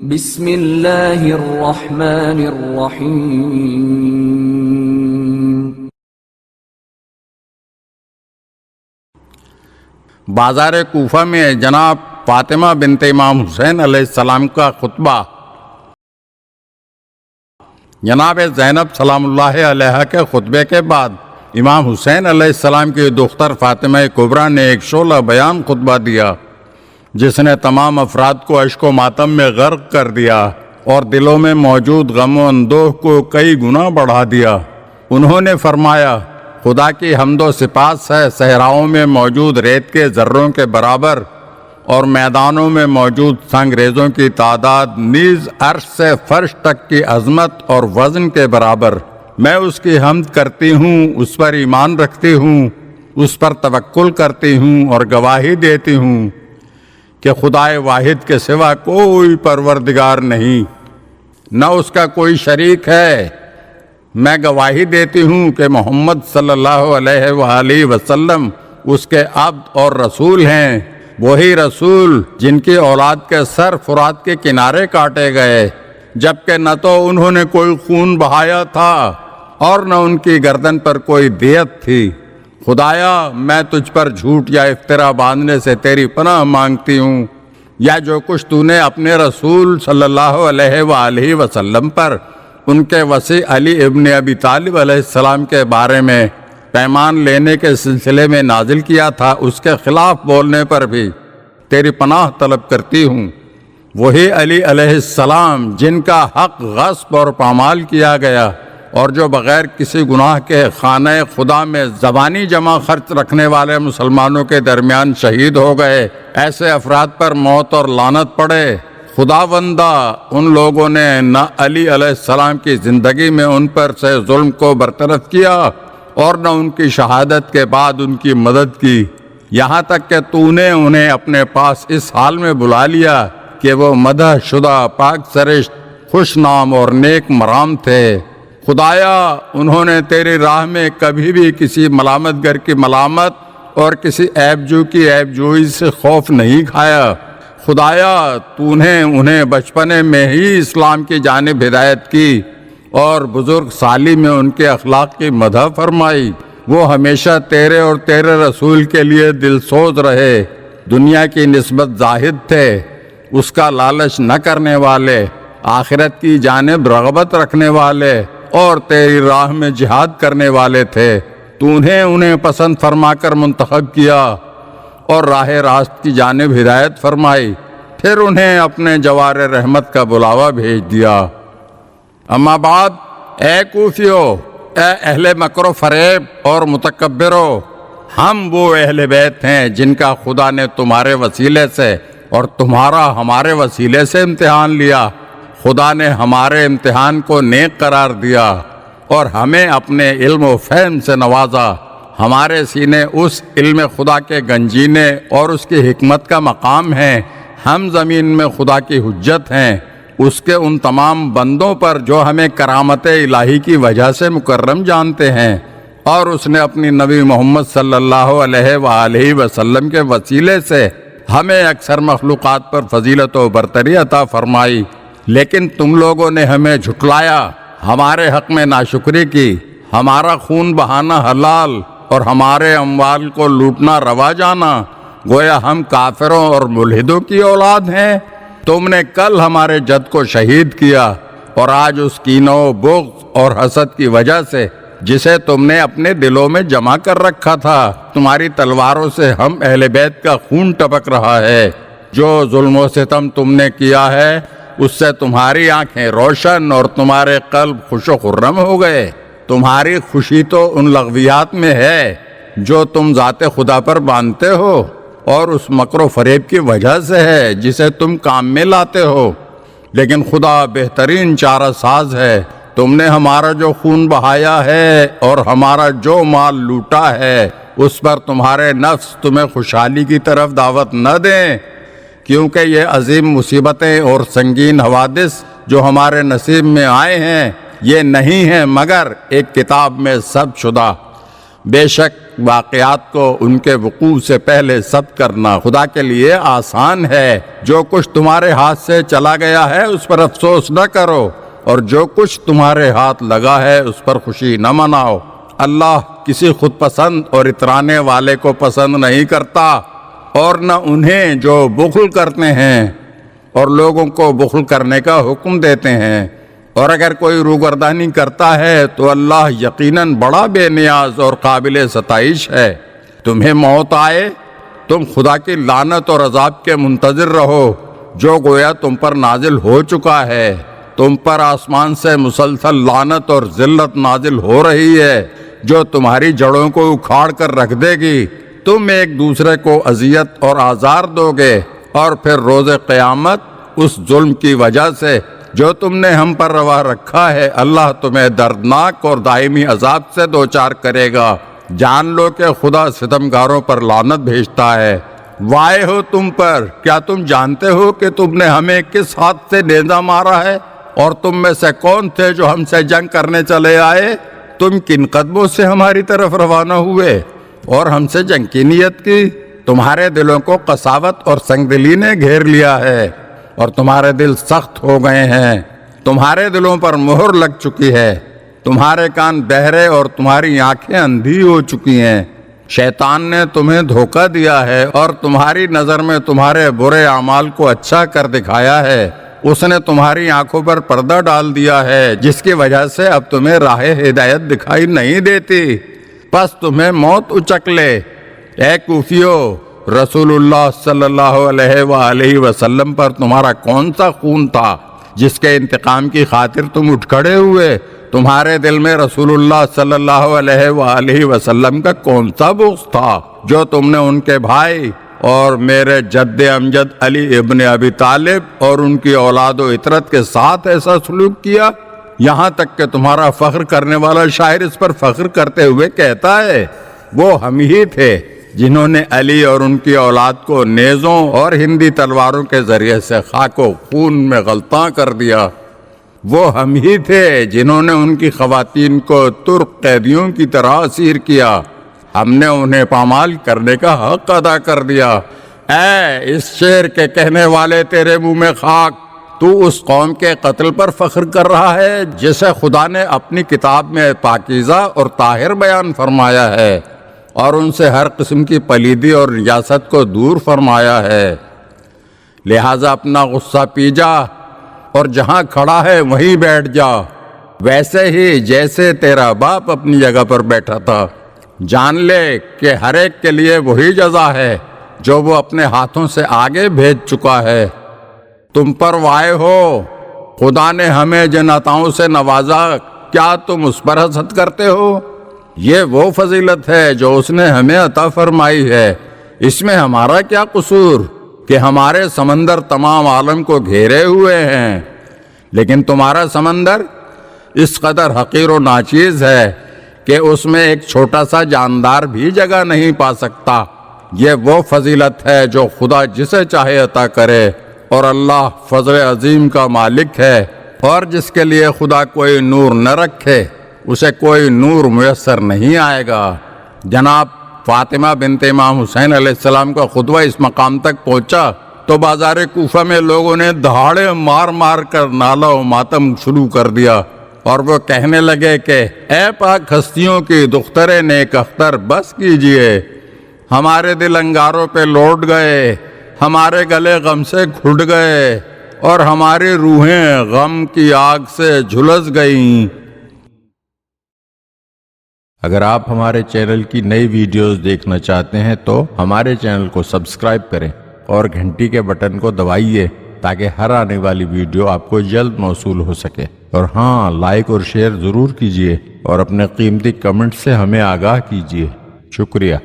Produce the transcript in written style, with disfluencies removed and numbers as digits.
بسم اللہ الرحمن الرحیم۔ بازار کوفہ میں جناب فاطمہ بنت امام حسین علیہ السلام کا خطبہ۔ جناب زینب سلام اللہ علیہ کے خطبے کے بعد امام حسین علیہ السلام کی دختر فاطمہ کبریٰ نے ایک شعلہ بیان خطبہ دیا جس نے تمام افراد کو اشک و ماتم میں غرق کر دیا اور دلوں میں موجود غم و اندوہ کو کئی گنا بڑھا دیا۔ انہوں نے فرمایا، خدا کی حمد و سپاس ہے، صحراؤں میں موجود ریت کے ذروں کے برابر اور میدانوں میں موجود سنگریزوں کی تعداد نیز عرش سے فرش تک کی عظمت اور وزن کے برابر۔ میں اس کی حمد کرتی ہوں، اس پر ایمان رکھتی ہوں، اس پر توکل کرتی ہوں اور گواہی دیتی ہوں کہ خدائے واحد کے سوا کوئی پروردگار نہیں، نہ اس کا کوئی شریک ہے۔ میں گواہی دیتی ہوں کہ محمد صلی اللہ علیہ وآلہ وسلم اس کے عبد اور رسول ہیں، وہی رسول جن کی اولاد کے سر فرات کے کنارے کاٹے گئے، جبکہ نہ تو انہوں نے کوئی خون بہایا تھا اور نہ ان کی گردن پر کوئی دیت تھی۔ خدایا، میں تجھ پر جھوٹ یا افترا باندھنے سے تیری پناہ مانگتی ہوں، یا جو کچھ تو نے اپنے رسول صلی اللہ علیہ وآلہ وسلم پر ان کے وصی علی ابن ابی طالب علیہ السلام کے بارے میں پیمان لینے کے سلسلے میں نازل کیا تھا، اس کے خلاف بولنے پر بھی تیری پناہ طلب کرتی ہوں۔ وہی علی علیہ السلام جن کا حق غصب اور پامال کیا گیا اور جو بغیر کسی گناہ کے خانہ خدا میں زبانی جمع خرچ رکھنے والے مسلمانوں کے درمیان شہید ہو گئے، ایسے افراد پر موت اور لعنت پڑے۔ خداوندہ، ان لوگوں نے نہ علی علیہ السلام کی زندگی میں ان پر سے ظلم کو برطرف کیا اور نہ ان کی شہادت کے بعد ان کی مدد کی، یہاں تک کہ تو نے انہیں اپنے پاس اس حال میں بلا لیا کہ وہ مدح شدہ، پاک سرشت، خوش نام اور نیک مرام تھے۔ خدایا، انہوں نے تیری راہ میں کبھی بھی کسی ملامت گر کی ملامت اور کسی عیب جو کی عیب جوئی سے خوف نہیں کھایا۔ خدایا، تو نے انہیں بچپنے میں ہی اسلام کی جانب ہدایت کی اور بزرگ سالی میں ان کے اخلاق کی مدح فرمائی۔ وہ ہمیشہ تیرے اور تیرے رسول کے لیے دل سوز رہے، دنیا کی نسبت زاہد تھے، اس کا لالچ نہ کرنے والے، آخرت کی جانب رغبت رکھنے والے اور تیری راہ میں جہاد کرنے والے تھے۔ تو نے انہیں پسند فرما کر منتخب کیا اور راہ راست کی جانب ہدایت فرمائی، پھر انہیں اپنے جوار رحمت کا بلاوا بھیج دیا۔ اما بعد، اے کوفیو، اے اہل مکر و فریب اور متکبرو، ہم وہ اہل بیت ہیں جن کا خدا نے تمہارے وسیلے سے اور تمہارا ہمارے وسیلے سے امتحان لیا۔ خدا نے ہمارے امتحان کو نیک قرار دیا اور ہمیں اپنے علم و فہم سے نوازا۔ ہمارے سینے اس علم خدا کے گنجینے اور اس کی حکمت کا مقام ہیں۔ ہم زمین میں خدا کی حجت ہیں، اس کے ان تمام بندوں پر جو ہمیں کرامت الہی کی وجہ سے مکرم جانتے ہیں، اور اس نے اپنی نبی محمد صلی اللہ علیہ وآلہ وسلم کے وسیلے سے ہمیں اکثر مخلوقات پر فضیلت و برتری عطا فرمائی۔ لیکن تم لوگوں نے ہمیں جھٹلایا، ہمارے حق میں ناشکری کی، ہمارا خون بہانا حلال اور ہمارے اموال کو لوٹنا روا جانا، گویا ہم کافروں اور ملحدوں کی اولاد ہیں۔ تم نے کل ہمارے جد کو شہید کیا اور آج اس کینہ و بغض اور حسد کی وجہ سے جسے تم نے اپنے دلوں میں جمع کر رکھا تھا، تمہاری تلواروں سے ہم اہل بیت کا خون ٹپک رہا ہے۔ جو ظلم و ستم تم نے کیا ہے اس سے تمہاری آنکھیں روشن اور تمہارے قلب خوش و خرم ہو گئے۔ تمہاری خوشی تو ان لغویات میں ہے جو تم ذات خدا پر باندھتے ہو اور اس مکر و فریب کی وجہ سے ہے جسے تم کام میں لاتے ہو، لیکن خدا بہترین چارہ ساز ہے۔ تم نے ہمارا جو خون بہایا ہے اور ہمارا جو مال لوٹا ہے، اس پر تمہارے نفس تمہیں خوشحالی کی طرف دعوت نہ دیں، کیونکہ یہ عظیم مصیبتیں اور سنگین حوادث جو ہمارے نصیب میں آئے ہیں، یہ نہیں ہیں مگر ایک کتاب میں ثبت شدہ۔ بے شک واقعات کو ان کے وقوع سے پہلے ثبت کرنا خدا کے لیے آسان ہے۔ جو کچھ تمہارے ہاتھ سے چلا گیا ہے اس پر افسوس نہ کرو، اور جو کچھ تمہارے ہاتھ لگا ہے اس پر خوشی نہ مناؤ۔ اللہ کسی خود پسند اور اترانے والے کو پسند نہیں کرتا، اور نہ انہیں جو بخل کرتے ہیں اور لوگوں کو بخل کرنے کا حکم دیتے ہیں۔ اور اگر کوئی روگردانی کرتا ہے تو اللہ یقیناً بڑا بے نیاز اور قابل ستائش ہے۔ تمہیں موت آئے، تم خدا کی لعنت اور عذاب کے منتظر رہو جو گویا تم پر نازل ہو چکا ہے۔ تم پر آسمان سے مسلسل لعنت اور ذلت نازل ہو رہی ہے جو تمہاری جڑوں کو اکھاڑ کر رکھ دے گی۔ تم ایک دوسرے کو اذیت اور آزار دو گے، اور پھر روز قیامت اس ظلم کی وجہ سے جو تم نے ہم پر روا رکھا ہے اللہ تمہیں دردناک اور دائمی عذاب سے دوچار کرے گا۔ جان لو کہ خدا ستمگاروں پر لعنت بھیجتا ہے۔ وائے ہو تم پر، کیا تم جانتے ہو کہ تم نے ہمیں کس ہاتھ سے نیزہ مارا ہے؟ اور تم میں سے کون تھے جو ہم سے جنگ کرنے چلے آئے؟ تم کن قدموں سے ہماری طرف روانہ ہوئے اور ہم سے جنگ کی نیت کی؟ تمہارے دلوں کو قساوت اور سنگ دلی نے گھیر لیا ہے، اور تمہارے دل سخت ہو گئے ہیں۔ تمہارے دلوں پر مہر لگ چکی ہے، تمہارے کان بہرے اور تمہاری آنکھیں اندھی ہو چکی ہیں۔ شیطان نے تمہیں دھوکہ دیا ہے اور تمہاری نظر میں تمہارے برے اعمال کو اچھا کر دکھایا ہے۔ اس نے تمہاری آنکھوں پر پردہ ڈال دیا ہے جس کی وجہ سے اب تمہیں راہ ہدایت دکھائی نہیں دیتی۔ پس تمہیں موت اچک لے۔ اے کوفیو، رسول اللہ صلی اللہ علیہ وآلہ وسلم پر تمہارا کون سا خون تھا جس کے انتقام کی خاطر تم اٹھ کھڑے ہوئے؟ تمہارے دل میں رسول اللہ صلی اللہ علیہ وآلہ وسلم کا کون سا بغض تھا جو تم نے ان کے بھائی اور میرے جد امجد علی ابن ابی طالب اور ان کی اولاد و عترت کے ساتھ ایسا سلوک کیا؟ یہاں تک کہ تمہارا فخر کرنے والا شاعر اس پر فخر کرتے ہوئے کہتا ہے، وہ ہم ہی تھے جنہوں نے علی اور ان کی اولاد کو نیزوں اور ہندی تلواروں کے ذریعے سے خاک و خون میں غلطاں کر دیا۔ وہ ہم ہی تھے جنہوں نے ان کی خواتین کو ترک قیدیوں کی طرح اسیر کیا۔ ہم نے انہیں پامال کرنے کا حق ادا کر دیا۔ اے اس شعر کے کہنے والے، تیرے منہ میں خاک! تو اس قوم کے قتل پر فخر کر رہا ہے جسے خدا نے اپنی کتاب میں پاکیزہ اور طاہر بیان فرمایا ہے، اور ان سے ہر قسم کی پلیدی اور نجاست کو دور فرمایا ہے۔ لہٰذا اپنا غصہ پی جا اور جہاں کھڑا ہے وہیں بیٹھ جا، ویسے ہی جیسے تیرا باپ اپنی جگہ پر بیٹھا تھا۔ جان لے کہ ہر ایک کے لیے وہی جزا ہے جو وہ اپنے ہاتھوں سے آگے بھیج چکا ہے۔ تم پر وائے ہو، خدا نے ہمیں جن عطاؤں سے نوازا، کیا تم اس پر حسد کرتے ہو؟ یہ وہ فضیلت ہے جو اس نے ہمیں عطا فرمائی ہے۔ اس میں ہمارا کیا قصور کہ ہمارے سمندر تمام عالم کو گھیرے ہوئے ہیں، لیکن تمہارا سمندر اس قدر حقیر و ناچیز ہے کہ اس میں ایک چھوٹا سا جاندار بھی جگہ نہیں پا سکتا۔ یہ وہ فضیلت ہے جو خدا جسے چاہے عطا کرے، اور اللہ فضل عظیم کا مالک ہے، اور جس کے لیے خدا کوئی نور نہ رکھے اسے کوئی نور میسر نہیں آئے گا۔ جناب فاطمہ بنت امام حسین علیہ السلام کا خطبہ اس مقام تک پہنچا تو بازار کوفہ میں لوگوں نے دہاڑے مار مار کر نالہ و ماتم شروع کر دیا، اور وہ کہنے لگے کہ اے پاک ہستیوں کی دختر نیک اختر، بس کیجئے، ہمارے دل انگاروں پہ لوٹ گئے، ہمارے گلے غم سے گھٹ گئے، اور ہماری روحیں غم کی آگ سے جھلس گئیں۔ اگر آپ ہمارے چینل کی نئی ویڈیوز دیکھنا چاہتے ہیں تو ہمارے چینل کو سبسکرائب کریں اور گھنٹی کے بٹن کو دبائیے تاکہ ہر آنے والی ویڈیو آپ کو جلد موصول ہو سکے۔ اور ہاں، لائک اور شیئر ضرور کیجئے اور اپنے قیمتی کمنٹ سے ہمیں آگاہ کیجئے۔ شکریہ۔